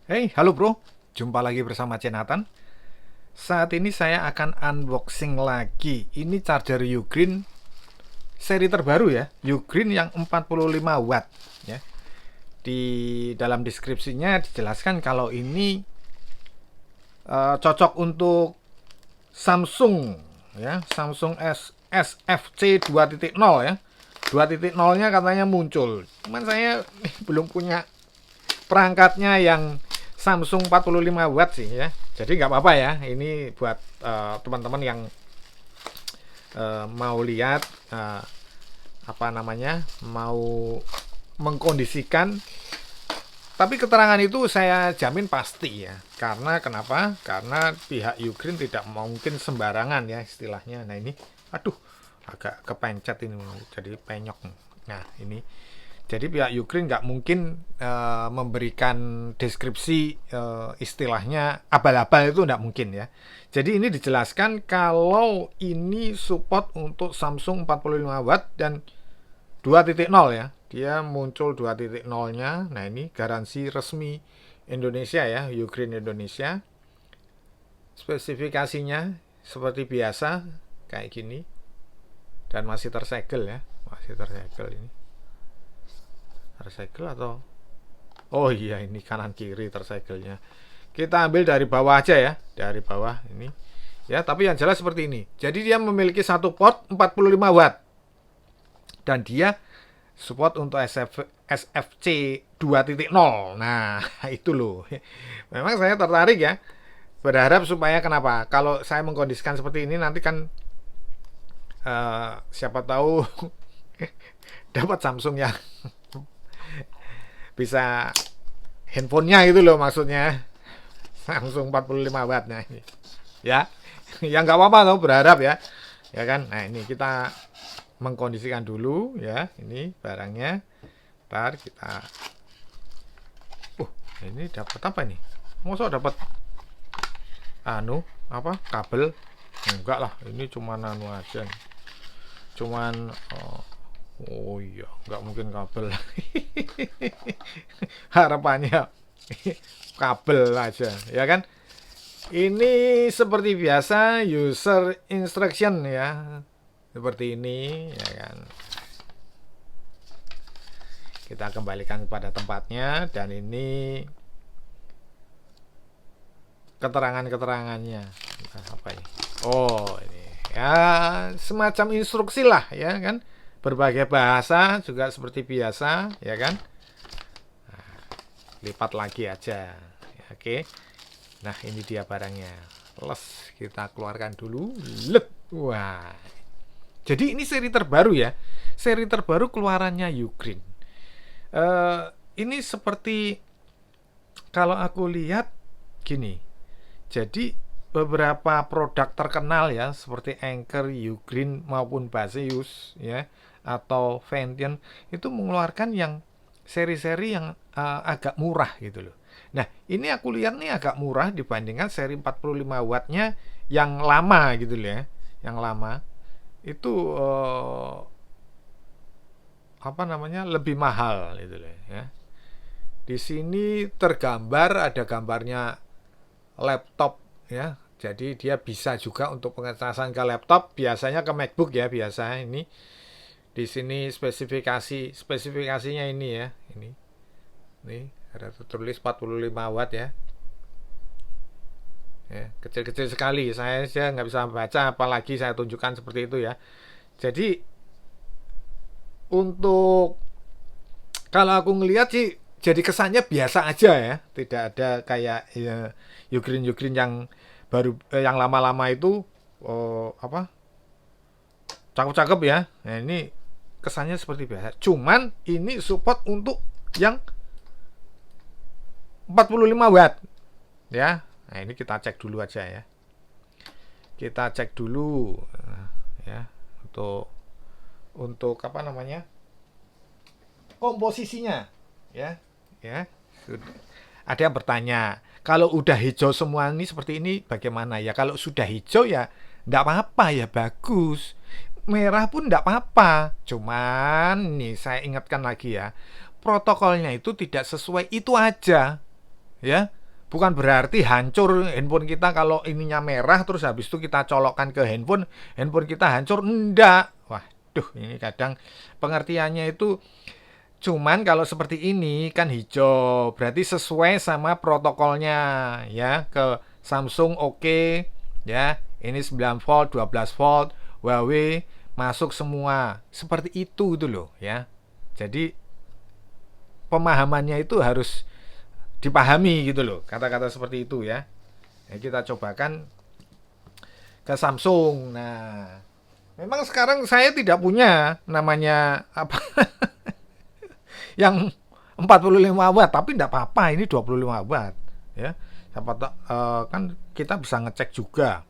Hey, halo bro, jumpa lagi bersama Cenatan. Saat ini saya akan unboxing lagi. Ini charger Ugreen seri terbaru ya, Ugreen yang 45 watt ya. Di dalam deskripsinya dijelaskan kalau ini cocok untuk Samsung ya, Samsung SFC 2.0 ya. 2.0-nya katanya muncul. Cuman saya belum punya perangkatnya yang Samsung 45 watt sih ya. Jadi nggak apa-apa ya. Ini buat teman-teman yang mau lihat apa namanya, mau mengkondisikan. Tapi keterangan itu saya jamin pasti ya. Karena kenapa? Karena pihak Ugreen tidak mungkin sembarangan ya istilahnya. Nah ini, aduh, agak kepencet ini, jadi penyok. Nah ini, jadi pihak Ugreen nggak mungkin memberikan deskripsi istilahnya abal-abal, itu nggak mungkin ya. Jadi ini dijelaskan kalau ini support untuk Samsung 45 watt dan 2.0 ya. Dia muncul 2.0-nya. Nah, ini garansi resmi Indonesia ya, Ugreen Indonesia. Spesifikasinya seperti biasa kayak gini dan masih tersegel ya, masih tersegel ini. Tersegel atau oh iya, ini kanan kiri tersegelnya. Kita ambil dari bawah aja ya, dari bawah ini. Ya, tapi yang jelas seperti ini. Jadi dia memiliki satu port 45 watt. Dan dia support untuk SFC 2.0. Nah, itu loh. Memang saya tertarik ya. Berharap supaya kenapa? Kalau saya mengkondisikan seperti ini nanti kan siapa tahu dapat Samsung yang bisa handphonenya itu loh maksudnya. Samsung 45 watt nah ini. Ya. Ya nggak apa-apa tuh, berharap ya. Ya kan? Nah, ini kita mengkondisikan dulu ya, ini barangnya. Ntar kita ini dapat apa nih? Masa dapat apa kabel? Enggak lah, ini cuman aja, cuman oh iya, nggak mungkin kabel. Harapannya kabel aja ya kan. Ini seperti biasa user instruction ya, seperti ini ya kan. Kita kembalikan kepada tempatnya dan ini keterangannya. Nah, apa ini? Oh, ini ya semacam instruksi lah ya kan. Berbagai bahasa juga seperti biasa ya kan. Nah, lipat lagi aja. Ya, oke. Nah, ini dia barangnya. Les, kita keluarkan dulu. Lep. Wah. Jadi ini seri terbaru ya. Seri terbaru keluarannya Ugreen. Ini seperti kalau aku lihat gini. Jadi beberapa produk terkenal ya seperti Anker, Ugreen maupun Baseus ya atau Vention itu mengeluarkan yang seri-seri yang agak murah gitu loh. Nah, ini aku lihat nih agak murah dibandingkan seri 45 wattnya yang lama gitu loh ya. Yang lama itu apa namanya, lebih mahal gitu loh ya. Di sini tergambar, ada gambarnya laptop ya. Jadi dia bisa juga untuk pengecasan ke laptop, biasanya ke MacBook ya biasa ini. Di sini spesifikasinya ini ya, ini. Nih, ada tertulis 45 watt ya. Ya, kecil-kecil sekali. Saya nggak bisa baca, apalagi saya tunjukkan seperti itu ya. Jadi untuk kalau aku ngelihat sih jadi kesannya biasa aja ya, tidak ada kayak ya, Ugreen yang baru yang lama-lama itu apa cakep-cakep ya. Nah ini kesannya seperti biasa. Cuman ini support untuk yang 45 watt ya. Nah ini kita cek dulu aja ya. Kita cek dulu ya untuk apa namanya, komposisinya ya. Ya, ada yang bertanya, kalau udah hijau semua ini seperti ini bagaimana ya? Kalau sudah hijau ya enggak apa-apa ya, bagus. Merah pun enggak apa-apa. Cuman nih saya ingatkan lagi ya, protokolnya itu tidak sesuai itu aja. ya. Bukan berarti hancur handphone kita kalau ininya merah terus habis itu kita colokkan ke handphone kita hancur, enggak. Waduh, ini kadang pengertiannya itu cuman kalau seperti ini kan hijau, berarti sesuai sama protokolnya ya. Ke Samsung oke, ya. Ini 9 volt, 12 volt, Huawei masuk semua. Seperti itu gitu loh ya. Jadi pemahamannya itu harus dipahami gitu loh. Kata-kata seperti itu ya. Kita cobakan ke Samsung. Nah, memang sekarang saya tidak punya namanya apa yang 45 watt, tapi tidak apa-apa, ini 25 watt ya. Kan kita bisa ngecek juga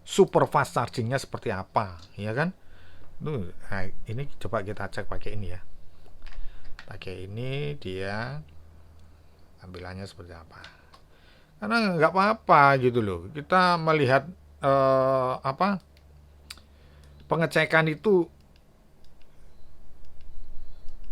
super fast chargingnya seperti apa, ya kan? Nah, ini coba kita cek pakai ini ya. Pakai ini dia tampilannya seperti apa. Karena nggak apa-apa gitu loh. Kita melihat pengecekan itu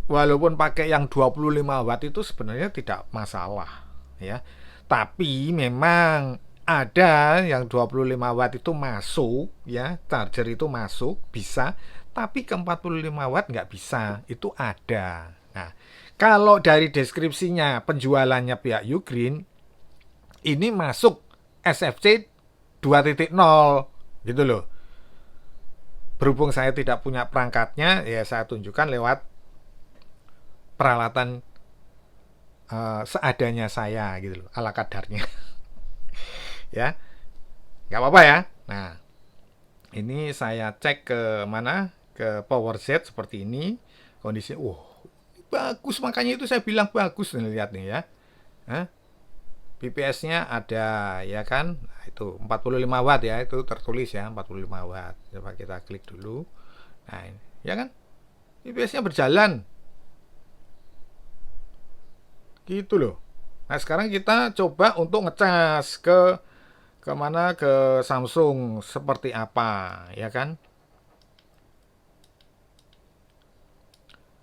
walaupun pakai yang 25 watt itu sebenarnya tidak masalah ya. Tapi memang ada yang 25 watt itu masuk ya, charger itu masuk bisa, tapi ke 45 watt nggak bisa, itu ada. Nah, kalau dari deskripsinya penjualannya pihak Ugreen ini masuk SFC 2.0 gitu loh. Berhubung saya tidak punya perangkatnya, ya saya tunjukkan lewat peralatan seadanya saya gitu loh, ala kadarnya. Ya, nggak apa-apa ya. Nah, ini saya cek ke mana, ke PowerZ seperti ini kondisi. Bagus, makanya itu saya bilang bagus nih, lihat nih ya. BPS-nya ada ya kan. Nah, itu 45 watt ya, itu tertulis ya 45 watt. Coba kita klik dulu. Nah, ini ya kan. BPS-nya berjalan. Gitu loh. Nah, sekarang kita coba untuk ngecas ke mana, ke Samsung seperti apa, ya kan?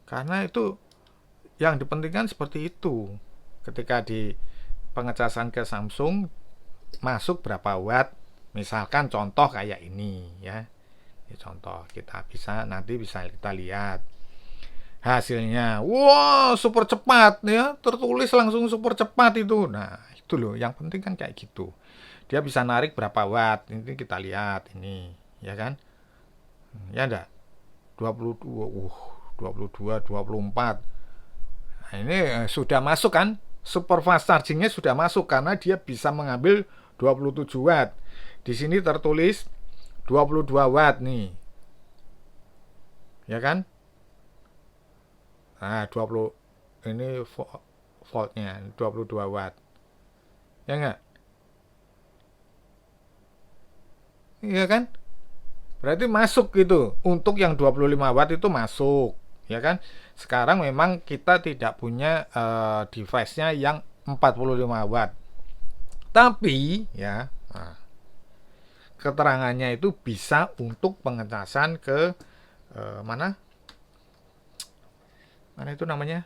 Karena itu yang dipentingkan seperti itu. Ketika di pengecasan ke Samsung masuk berapa watt, misalkan contoh kayak ini ya. Ini contoh, nanti bisa kita lihat hasilnya. Wah, super cepat ya, tertulis langsung super cepat itu. Nah, itu loh, yang penting kan kayak gitu. Dia bisa narik berapa watt, ini kita lihat ini, ya kan? Ya enggak? 22, 22, 24. Nah, ini sudah masuk kan? Super fast chargingnya sudah masuk karena dia bisa mengambil 27 watt. Di sini tertulis 22 watt nih. Ya kan? Nah, 20 ini voltnya 22 watt. Ya enggak? Iya kan? Berarti masuk gitu. Untuk yang 25 watt itu masuk, ya kan? Sekarang memang kita tidak punya device-nya yang 45 watt. Tapi ya, keterangannya itu bisa untuk pengecasan ke mana? Mana itu namanya?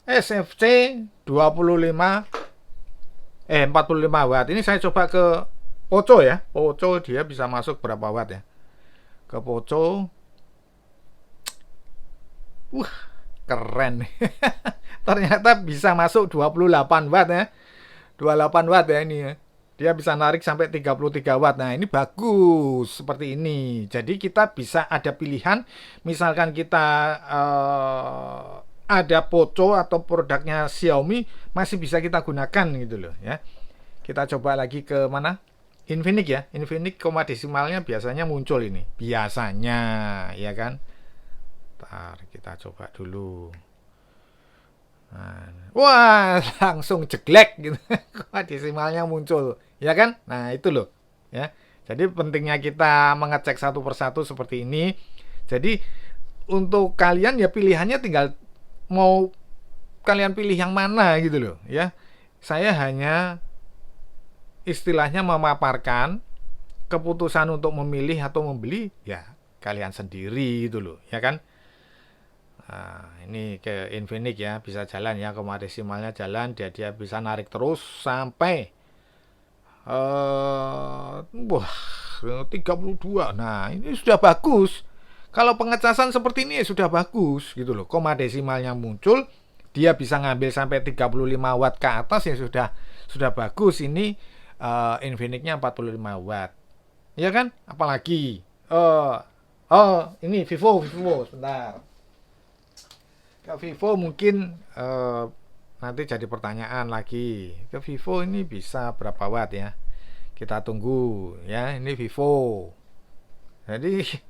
SFC 45 45 watt. Ini saya coba ke Poco ya. Poco dia bisa masuk berapa watt ya? Ke Poco. Keren. Ternyata bisa masuk 28 watt ya. 28 watt ya ini ya. Dia bisa narik sampai 33 watt. Nah, ini bagus seperti ini. Jadi kita bisa ada pilihan. Misalkan kita ada Poco atau produknya Xiaomi, masih bisa kita gunakan gitu loh ya. Kita coba lagi ke mana? Infinix ya. Infinix koma desimalnya biasanya muncul ini. Biasanya, ya kan? Ntar kita coba dulu. Nah, wah, langsung jeglek gitu. Koma desimalnya muncul, ya kan? Nah, itu loh, ya. Jadi pentingnya kita mengecek satu persatu seperti ini. Jadi untuk kalian ya pilihannya tinggal mau kalian pilih yang mana gitu loh, ya. Saya hanya istilahnya memaparkan keputusan untuk memilih atau membeli ya kalian sendiri gitu loh, ya kan. Nah, ini ke Infinix ya, bisa jalan ya, koma desimalnya jalan, dia bisa narik terus sampai wah 32. Nah, ini sudah bagus. Kalau pengecasan seperti ini ya sudah bagus gitu loh. Koma desimalnya muncul, dia bisa ngambil sampai 35 watt ke atas ya sudah bagus. Ini Infinix-nya 45 watt. Ya kan? Apalagi ini Vivo sebentar. Ke Vivo mungkin nanti jadi pertanyaan lagi. Ke Vivo ini bisa berapa watt ya? Kita tunggu ya. Ini Vivo. Jadi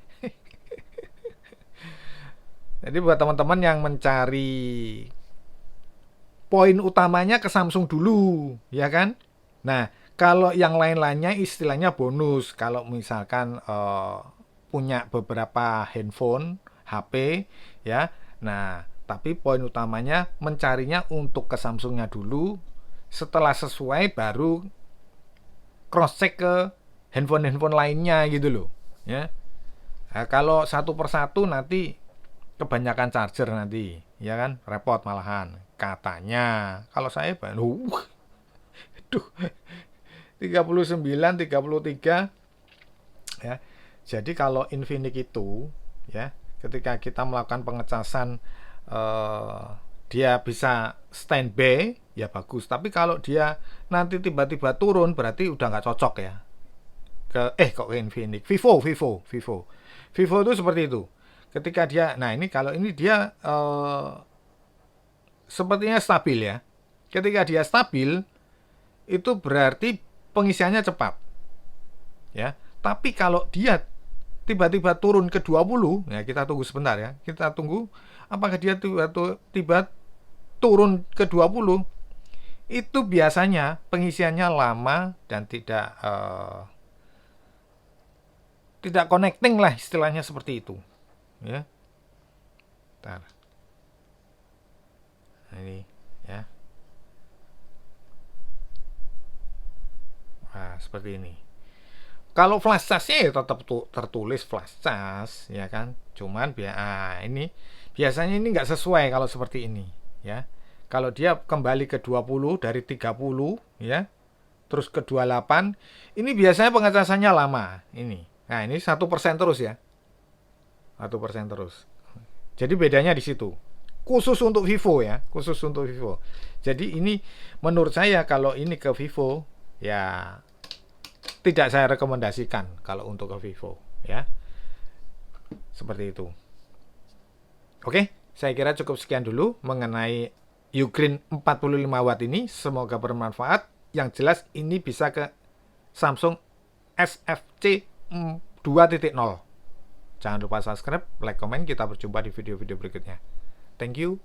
jadi buat teman-teman yang mencari poin utamanya ke Samsung dulu, ya kan? Nah, kalau yang lain-lainnya istilahnya bonus. Kalau misalkan punya beberapa handphone, HP, ya. Nah, tapi poin utamanya mencarinya untuk ke Samsungnya dulu. Setelah sesuai baru cross check ke handphone lainnya gitu loh, ya. Nah, kalau satu persatu nanti kebanyakan charger nanti, ya kan, repot malahan katanya. Kalau saya baru 39, 33 ya. Jadi kalau Infinix itu ya, ketika kita melakukan pengecasan dia bisa standby ya bagus. Tapi kalau dia nanti tiba-tiba turun berarti udah nggak cocok ya. Kok ke Infinix, Vivo itu seperti itu. Ketika dia, nah ini kalau ini dia sepertinya stabil ya. Ketika dia stabil itu berarti pengisiannya cepat ya. Tapi kalau dia tiba-tiba turun ke 20 ya, kita tunggu sebentar ya, kita tunggu apakah dia tiba-tiba turun ke 20. Itu biasanya pengisiannya lama dan tidak connecting lah, istilahnya seperti itu ya. Bentar. Nah, ini ya. Nah, seperti ini. Kalau flash charge-nya ya tetap tertulis flash charge ya kan. Cuman ini biasanya ini nggak sesuai kalau seperti ini ya. Kalau dia kembali ke 20 dari 30 ya, terus ke 28, ini biasanya pengecasannya lama ini. Nah, ini 1% terus ya. 1% terus. Jadi bedanya di situ. Khusus untuk Vivo ya, khusus untuk Vivo. Jadi ini menurut saya kalau ini ke Vivo ya tidak saya rekomendasikan kalau untuk ke Vivo ya. Seperti itu. Oke, saya kira cukup sekian dulu mengenai Ugreen 45 watt ini. Semoga bermanfaat. Yang jelas ini bisa ke Samsung SFC 2.0. Jangan lupa subscribe, like, komen. Kita berjumpa di video-video berikutnya. Thank you.